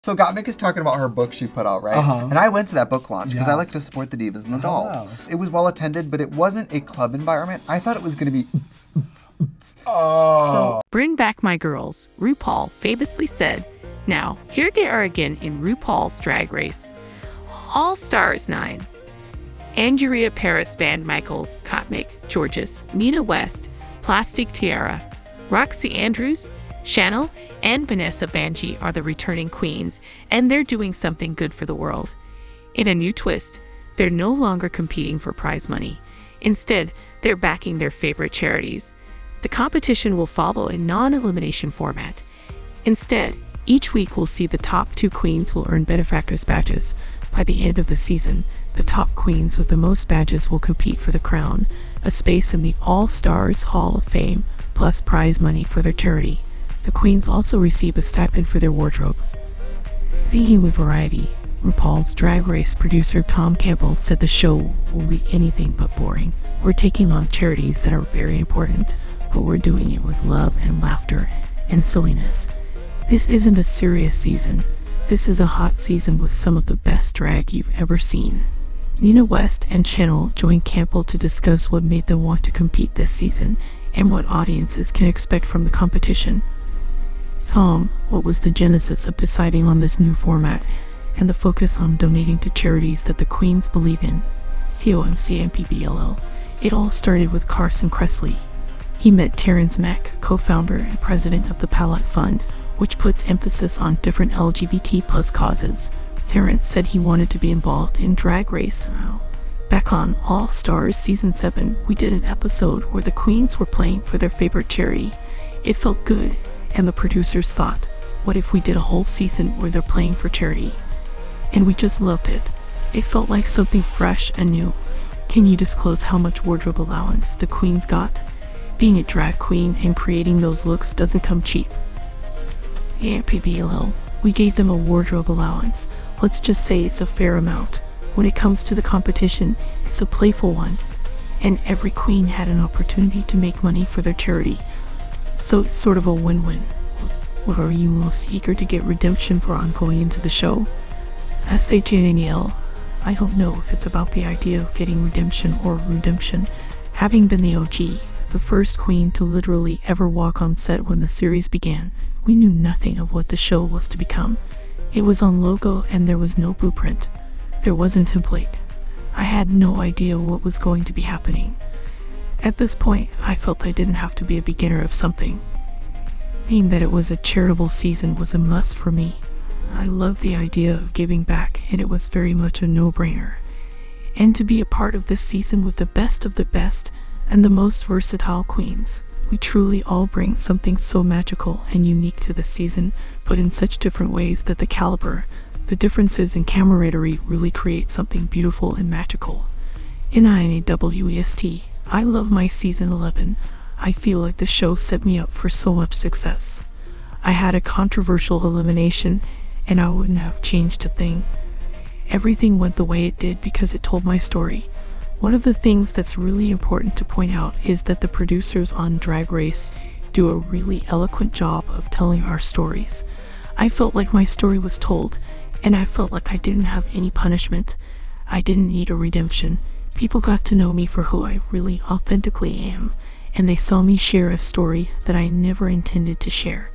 So Gottmik is talking about her book she put out, right? And I went to that book launch because I like to support the divas and the dolls. Wow. It was well attended, but it wasn't a club environment. I thought it was going to be... Oh. Bring back my girls, RuPaul famously said. Now, here they are again in RuPaul's Drag Race. All Stars 9. Andrea Paris Van Michaels, Gottmik, Georges, Nina West, Plastic Tiara, Roxy Andrews, Chanel, and Vanessa Banji are the returning queens, and they're doing something good for the world. In a new twist, they're no longer competing for prize money. Instead, they're backing their favorite charities. The competition will follow a non-elimination format. Instead, each week we'll see the top 2 queens will earn benefactors badges. By the end of the season, the top queens with the most badges will compete for the crown, a space in the All-Stars Hall of Fame, plus prize money for their charity. The queens also receive a stipend for their wardrobe. Thinking with variety, RuPaul's Drag Race producer Tom Campbell said the show will be anything but boring. We're taking on charities that are very important, but we're doing it with love and laughter and silliness. This isn't a serious season. This is a hot season with some of the best drag you've ever seen. Nina West and Chanel joined Campbell to discuss what made them want to compete this season and what audiences can expect from the competition. Tom, what was the genesis of deciding on this new format and the focus on donating to charities that the queens believe in? COMCMPBLL. It all started with Carson Kressley. He met Terrence Mack, co-founder and president of the Palette Fund, which puts emphasis on different LGBT+ causes. Terrence said he wanted to be involved in Drag Race. Back on All Stars Season 7, we did an episode where the queens were playing for their favorite charity. It felt good, and the producers thought, what if we did a whole season where they're playing for charity? And we just loved it. It felt like something fresh and new. Can you disclose how much wardrobe allowance the queens got? Being a drag queen and creating those looks doesn't come cheap. PBLL, we gave them a wardrobe allowance. Let's just say it's a fair amount. When it comes to the competition, it's a playful one, and every queen had an opportunity to make money for their charity. So it's sort of a win-win. What are you most eager to get redemption for on going into the show? SHNL, I don't know if it's about the idea of getting redemption or redemption. Having been the OG, the first queen to literally ever walk on set when the series began, we knew nothing of what the show was to become. It was on logo and there was no blueprint. There wasn't a template. I had no idea what was going to be happening. At this point, I felt I didn't have to be a beginner of something. Being that it was a charitable season was a must for me. I loved the idea of giving back, and it was very much a no-brainer. And to be a part of this season with the best of the best and the most versatile queens. We truly all bring something so magical and unique to this season, but in such different ways that the caliber, the differences in camaraderie really create something beautiful and magical. NINAWEST, I love my season 11. I feel like the show set me up for so much success. I had a controversial elimination, and I wouldn't have changed a thing. Everything went the way it did because it told my story. One of the things that's really important to point out is that the producers on Drag Race do a really eloquent job of telling our stories. I felt like my story was told, and I felt like I didn't have any punishment. I didn't need a redemption. People got to know me for who I really authentically am, and they saw me share a story that I never intended to share.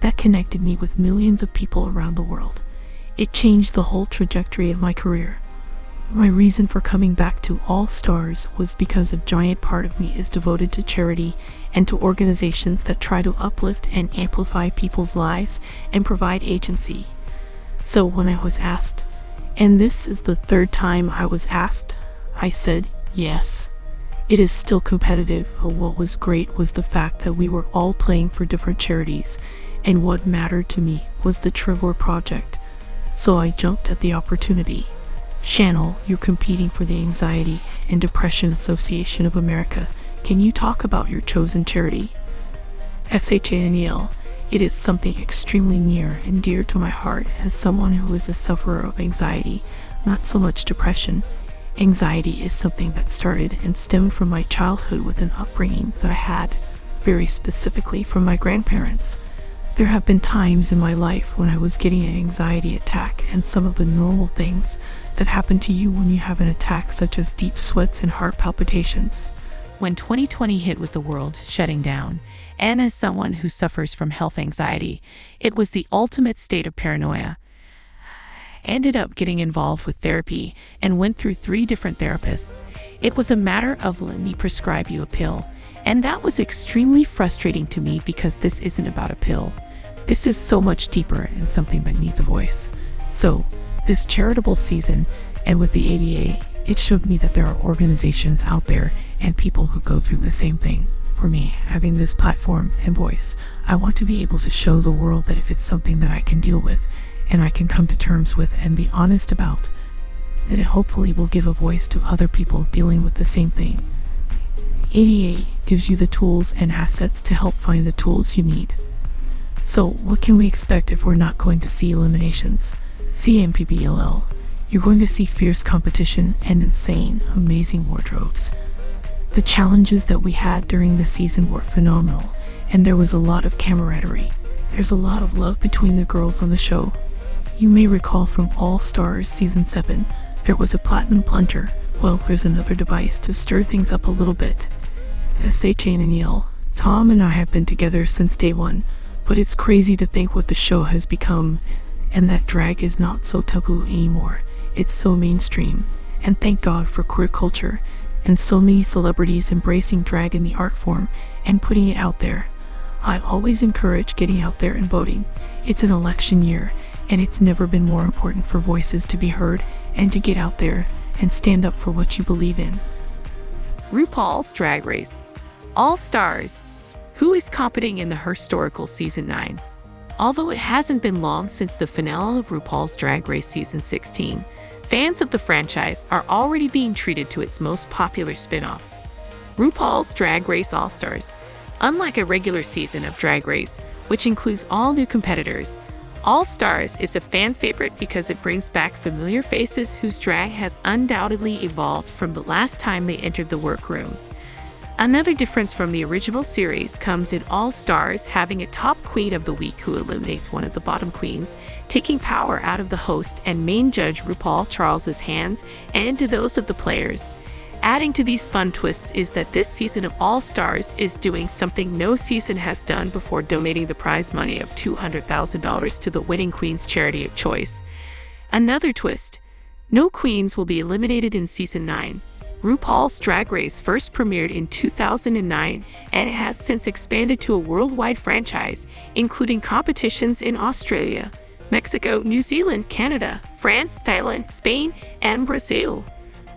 That connected me with millions of people around the world. It changed the whole trajectory of my career. My reason for coming back to All Stars was because a giant part of me is devoted to charity and to organizations that try to uplift and amplify people's lives and provide agency. So when I was asked, and this is the 3rd time I was asked, I said yes. It is still competitive, but what was great was the fact that we were all playing for different charities, and what mattered to me was the Trevor Project. So I jumped at the opportunity. Chanel, you're competing for the Anxiety and Depression Association of America. Can you talk about your chosen charity? SHANEL, it is something extremely near and dear to my heart as someone who is a sufferer of anxiety, not so much depression. Anxiety is something that started and stemmed from my childhood with an upbringing that I had, very specifically from my grandparents. There have been times in my life when I was getting an anxiety attack, and some of the normal things that happen to you when you have an attack, such as deep sweats and heart palpitations. When 2020 hit with the world shutting down, and as someone who suffers from health anxiety, it was the ultimate state of paranoia. I ended up getting involved with therapy and went through 3 different therapists. It was a matter of let me prescribe you a pill, and that was extremely frustrating to me because this isn't about a pill. This is so much deeper and something that needs a voice. So, this charitable season, and with the ADA, it showed me that there are organizations out there and people who go through the same thing. For me, having this platform and voice, I want to be able to show the world that if it's something that I can deal with and I can come to terms with and be honest about, that it hopefully will give a voice to other people dealing with the same thing. ADA gives you the tools and assets to help find the tools you need. So what can we expect if we're not going to see eliminations? CMPBLL. You're going to see fierce competition and insane, amazing wardrobes. The challenges that we had during the season were phenomenal, and there was a lot of camaraderie. There's a lot of love between the girls on the show. You may recall from All Stars Season 7, there was a platinum plunger. Well, there's another device to stir things up a little bit. SHANL. Tom and I have been together since day 1, but it's crazy to think what the show has become, and that drag is not so taboo anymore. It's so mainstream, and thank God for queer culture, and so many celebrities embracing drag in the art form and putting it out there. I always encourage getting out there and voting. It's an election year, and it's never been more important for voices to be heard and to get out there and stand up for what you believe in. RuPaul's Drag Race. All Stars. Who is competing in the historical Season 9? Although it hasn't been long since the finale of RuPaul's Drag Race Season 16, fans of the franchise are already being treated to its most popular spin-off, RuPaul's Drag Race All-Stars. Unlike a regular season of Drag Race, which includes all new competitors, All Stars is a fan favorite because it brings back familiar faces whose drag has undoubtedly evolved from the last time they entered the workroom. Another difference from the original series comes in All Stars having a top queen of the week who eliminates one of the bottom queens, taking power out of the host and main judge RuPaul Charles's hands and into those of the players. Adding to these fun twists is that this season of All Stars is doing something no season has done before, donating the prize money of $200,000 to the winning queen's charity of choice. Another twist: no queens will be eliminated in Season 9. RuPaul's Drag Race first premiered in 2009 and it has since expanded to a worldwide franchise, including competitions in Australia, Mexico, New Zealand, Canada, France, Thailand, Spain, and Brazil.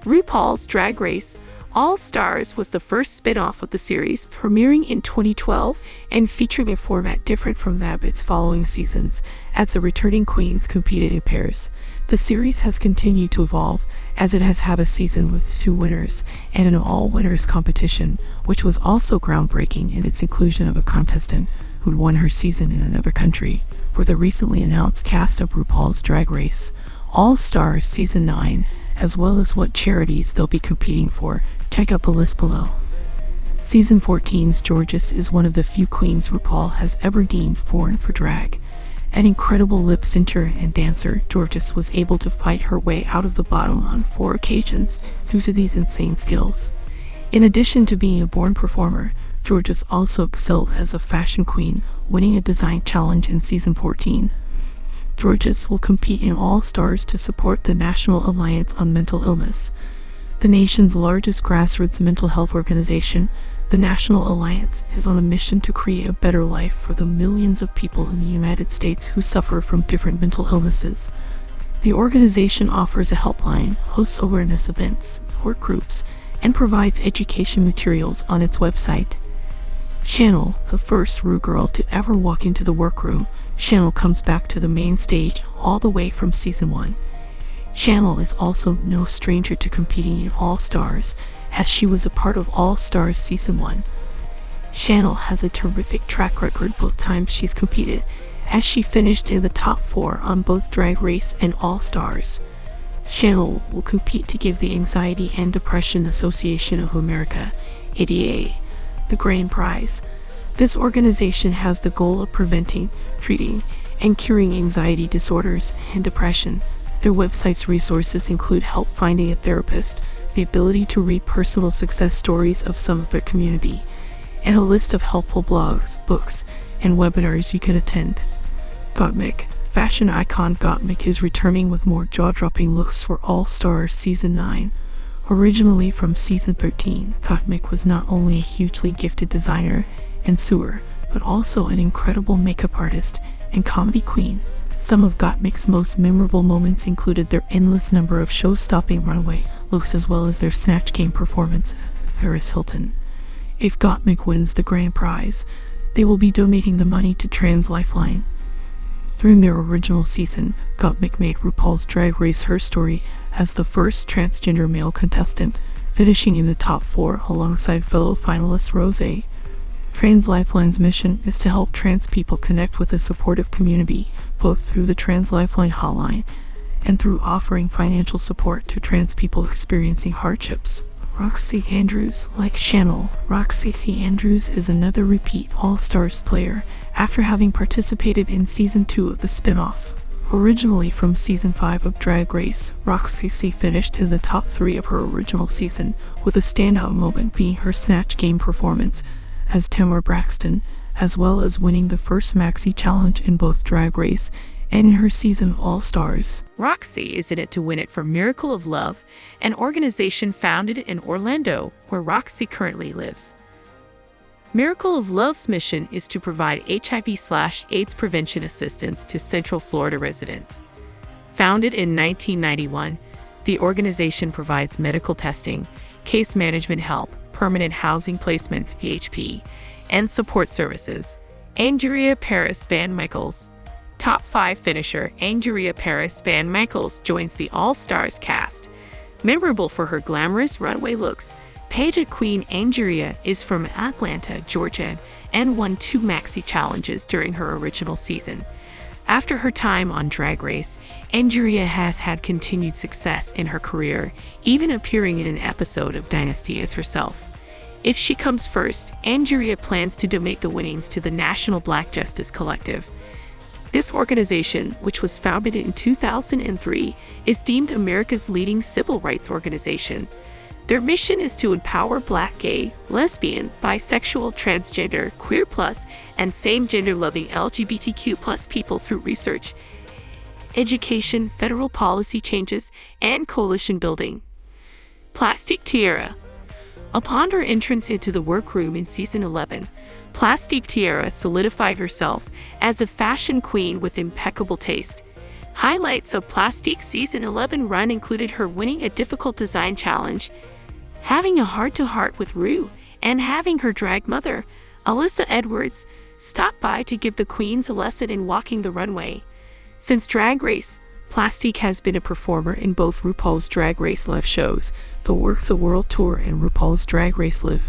RuPaul's Drag Race All Stars was the first spin-off of the series, premiering in 2012 and featuring a format different from that of its following seasons, as the returning queens competed in pairs. The series has continued to evolve, as it has had a season with 2 winners and an all-winners competition, which was also groundbreaking in its inclusion of a contestant who'd won her season in another country. For the recently announced cast of RuPaul's Drag Race All Stars Season 9, as well as what charities they'll be competing for, check out the list below. Season 14's Jorgeous is one of the few queens RuPaul has ever deemed born for drag. An incredible lip syncer and dancer, Jorgeous was able to fight her way out of the bottom on 4 occasions due to these insane skills. In addition to being a born performer, Jorgeous also excelled as a fashion queen, winning a design challenge in Season 14. Jorgeous will compete in All Stars to support the National Alliance on Mental Illness, the nation's largest grassroots mental health organization. The National Alliance is on a mission to create a better life for the millions of people in the United States who suffer from different mental illnesses. The organization offers a helpline, hosts awareness events, support groups, and provides education materials on its website. Channel, the first Ru girl to ever walk into the workroom, Channel comes back to the main stage all the way from Season 1. Channel is also no stranger to competing in All Stars, as she was a part of All Stars Season 1. Channel has a terrific track record both times she's competed, as she finished in the top 4 on both Drag Race and All Stars. Channel will compete to give the Anxiety and Depression Association of America, ADA, the grand prize. This organization has the goal of preventing, treating, and curing anxiety disorders and depression. Their website's resources include help finding a therapist, the ability to read personal success stories of some of their community, and a list of helpful blogs, books, and webinars you can attend. Gottmik. Fashion icon Gottmik is returning with more jaw-dropping looks for All Stars Season 9. Originally from Season 13, Gottmik was not only a hugely gifted designer and sewer, but also an incredible makeup artist and comedy queen. Some of Gottmik's most memorable moments included their endless number of show-stopping runway looks as well as their Snatch Game performance with Paris Hilton. If Gottmik wins the grand prize, they will be donating the money to Trans Lifeline. During their original season, Gottmik made RuPaul's Drag Race her story as the first transgender male contestant, finishing in the top 4 alongside fellow finalist Rosé. Trans Lifeline's mission is to help trans people connect with a supportive community, both through the Trans Lifeline hotline and through offering financial support to trans people experiencing hardships. Roxy Andrews. Like Chanel, Roxy Andrews is another repeat All-Stars player after having participated in Season 2 of the spin-off. Originally from Season 5 of Drag Race, Roxy finished in the top 3 of her original season, with a standout moment being her Snatch Game performance as Tamara Braxton, as well as winning the first Maxi Challenge in both Drag Race and in her season of All Stars. Roxy is in it to win it for Miracle of Love, an organization founded in Orlando, where Roxy currently lives. Miracle of Love's mission is to provide HIV/AIDS prevention assistance to Central Florida residents. Founded in 1991, the organization provides medical testing, case management help, permanent housing placement (PHP), and support services. Andrea Paris Van Michaels. Top 5 finisher Andrea Paris Van Michaels joins the All-Stars cast. Memorable for her glamorous runway looks, pageant queen Andrea is from Atlanta, Georgia, and won 2 Maxi Challenges during her original season. After her time on Drag Race, Andrea has had continued success in her career, even appearing in an episode of Dynasty as herself. If she comes first, Andrea plans to donate the winnings to the National Black Justice Collective. This organization, which was founded in 2003, is deemed America's leading civil rights organization. Their mission is to empower Black, gay, lesbian, bisexual, transgender, queer plus, and same-gender loving LGBTQ plus people through research, education, federal policy changes, and coalition building. Plastique Tiara. Upon her entrance into the workroom in Season 11, Plastique Tiara solidified herself as a fashion queen with impeccable taste. Highlights of Plastique's Season 11 run included her winning a difficult design challenge, having a heart-to-heart with Ru, and having her drag mother, Alyssa Edwards, stop by to give the queens a lesson in walking the runway. Since Drag Race, Plastique has been a performer in both RuPaul's Drag Race live shows, the Work the World Tour, and RuPaul's Drag Race Live.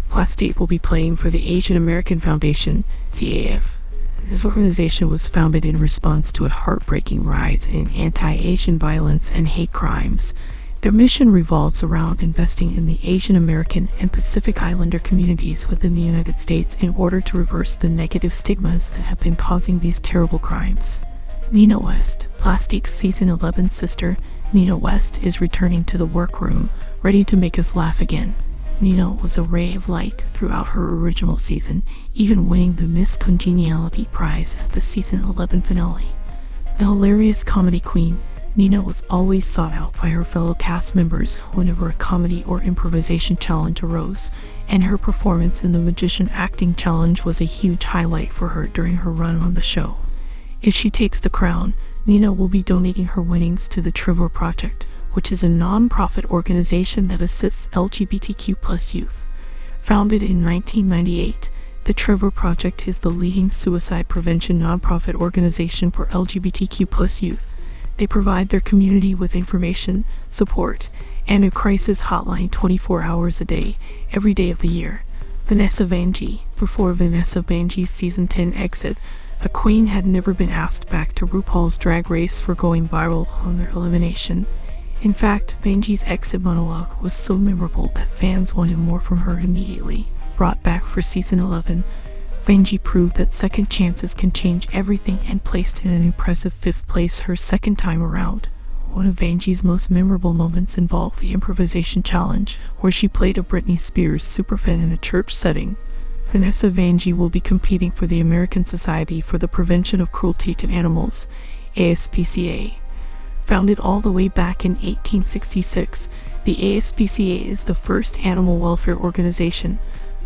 Plastique will be playing for the Asian American Foundation, the AF. This organization was founded in response to a heartbreaking rise in anti-Asian violence and hate crimes. Their mission revolves around investing in the Asian American and Pacific Islander communities within the United States in order to reverse the negative stigmas that have been causing these terrible crimes. Nina West, Plastique's Season 11 sister, Nina West is returning to the workroom, ready to make us laugh again. Nina was a ray of light throughout her original season, even winning the Miss Congeniality prize at the Season 11 finale. A hilarious comedy queen, Nina was always sought out by her fellow cast members whenever a comedy or improvisation challenge arose, and her performance in the Magician Acting Challenge was a huge highlight for her during her run on the show. If she takes the crown, Nina will be donating her winnings to the Trevor Project, which is a non-profit organization that assists LGBTQ+ youth. Founded in 1998, the Trevor Project is the leading suicide prevention non-profit organization for LGBTQ+ youth. They provide their community with information, support, and a crisis hotline 24 hours a day, every day of the year. Vanessa Vanjie. Before Vanessa Vanjie's Season 10 exit, a queen had never been asked back to RuPaul's Drag Race for going viral on their elimination. In fact, Vanjie's exit monologue was so memorable that fans wanted more from her immediately. brought back for season 11, Vanjie proved that second chances can change everything and placed in an impressive 5th place her second time around. One of Vanjie's most memorable moments involved the improvisation challenge, where she played a Britney Spears superfan in a church setting. Vanessa Vanjie will be competing for the American Society for the Prevention of Cruelty to Animals, ASPCA. Founded all the way back in 1866, the ASPCA is the first animal welfare organization.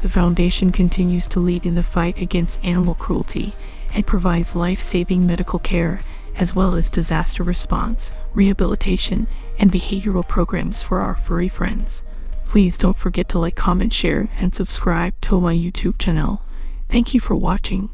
The foundation continues to lead in the fight against animal cruelty and provides life-saving medical care, as well as disaster response, rehabilitation, and behavioral programs for our furry friends. Please don't forget to like, comment, share, and subscribe to my YouTube channel. Thank you for watching.